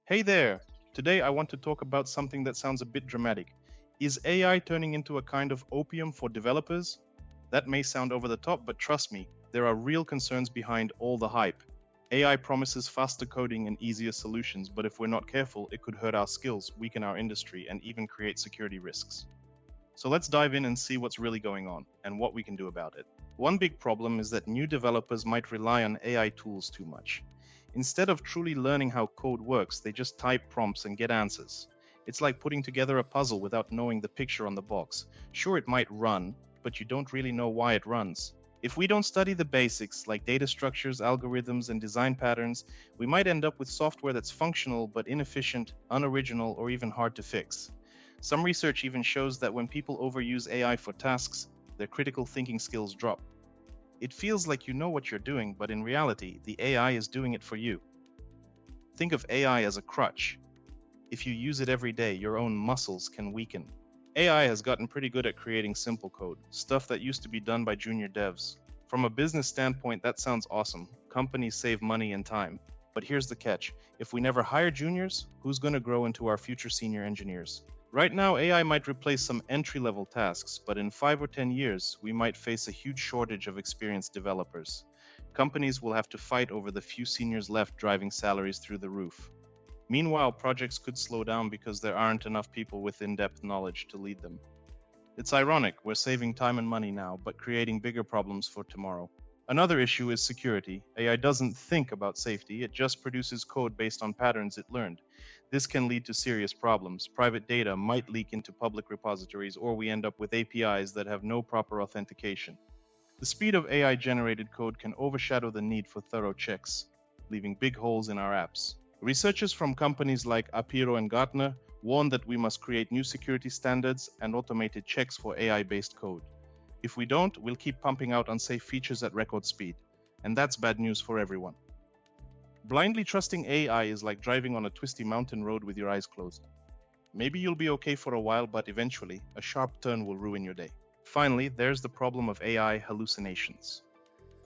Hey there! Today I want to talk about something that sounds a bit dramatic. Is AI turning into a kind of opium for developers? That may sound over the top, but trust me, there are real concerns behind all the hype. AI promises faster coding and easier solutions, but if we're not careful, it could hurt our skills, weaken our industry, and even create security risks. So let's dive in and see what's really going on and what we can do about it. One big problem is that new developers might rely on AI tools too much. Instead of truly learning how code works, they just type prompts and get answers. It's like putting together a puzzle without knowing the picture on the box. Sure, it might run, but you don't really know why it runs. If we don't study the basics, like data structures, algorithms, and design patterns, we might end up with software that's functional but inefficient, unoriginal, or even hard to fix. Some research even shows that when people overuse AI for tasks, their critical thinking skills drop. It feels like you know what you're doing, but in reality, the AI is doing it for you. Think of AI as a crutch. If you use it every day, your own muscles can weaken. AI has gotten pretty good at creating simple code, stuff that used to be done by junior devs. From a business standpoint, that sounds awesome. Companies save money and time. But here's the catch. If we never hire juniors, who's going to grow into our future senior engineers? Right now, AI might replace some entry-level tasks, but in 5 or 10 years, we might face a huge shortage of experienced developers. Companies will have to fight over the few seniors left, driving salaries through the roof. Meanwhile, projects could slow down because there aren't enough people with in-depth knowledge to lead them. It's ironic, we're saving time and money now, but creating bigger problems for tomorrow. Another issue is security. AI doesn't think about safety, it just produces code based on patterns it learned. This can lead to serious problems. Private data might leak into public repositories, or we end up with APIs that have no proper authentication. The speed of AI generated code can overshadow the need for thorough checks, leaving big holes in our apps. Researchers from companies like Apiro and Gartner warn that we must create new security standards and automated checks for AI-based code. If we don't, we'll keep pumping out unsafe features at record speed, and that's bad news for everyone. Blindly trusting AI is like driving on a twisty mountain road with your eyes closed. Maybe you'll be okay for a while, but eventually, a sharp turn will ruin your day. Finally, there's the problem of AI hallucinations.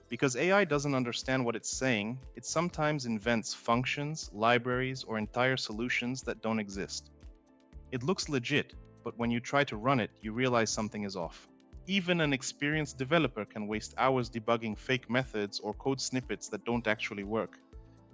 Because AI doesn't understand what it's saying, it sometimes invents functions, libraries, or entire solutions that don't exist. It looks legit, but when you try to run it, you realize something is off. Even an experienced developer can waste hours debugging fake methods or code snippets that don't actually work.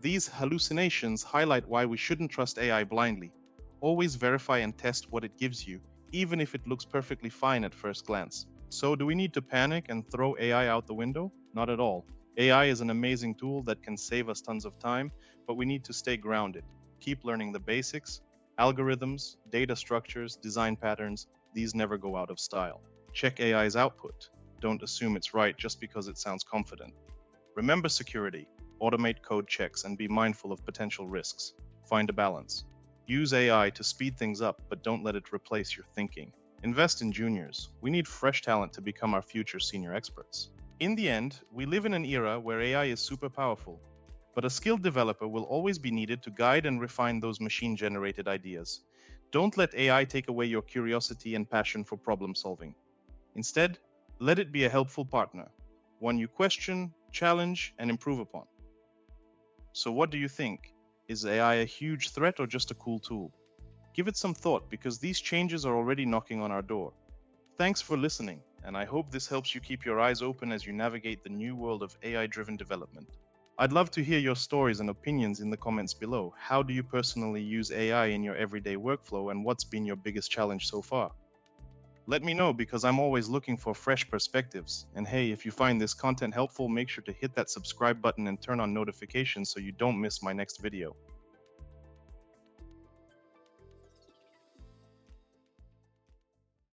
These hallucinations highlight why we shouldn't trust AI blindly. Always verify and test what it gives you, even if it looks perfectly fine at first glance. So, do we need to panic and throw AI out the window? Not at all. AI is an amazing tool that can save us tons of time, but we need to stay grounded. Keep learning the basics. Algorithms, data structures, design patterns, these never go out of style. Check AI's output. Don't assume it's right just because it sounds confident. Remember security. Automate code checks and be mindful of potential risks. Find a balance. Use AI to speed things up, but don't let it replace your thinking. Invest in juniors. We need fresh talent to become our future senior experts. In the end, we live in an era where AI is super powerful, but a skilled developer will always be needed to guide and refine those machine-generated ideas. Don't let AI take away your curiosity and passion for problem solving. Instead, let it be a helpful partner, one you question, challenge, and improve upon. So what do you think? Is AI a huge threat or just a cool tool? Give it some thought, because these changes are already knocking on our door. Thanks for listening, and I hope this helps you keep your eyes open as you navigate the new world of AI-driven development. I'd love to hear your stories and opinions in the comments below. How do you personally use AI in your everyday workflow, and what's been your biggest challenge so far? Let me know, because I'm always looking for fresh perspectives. And hey, if you find this content helpful, make sure to hit that subscribe button and turn on notifications so you don't miss my next video.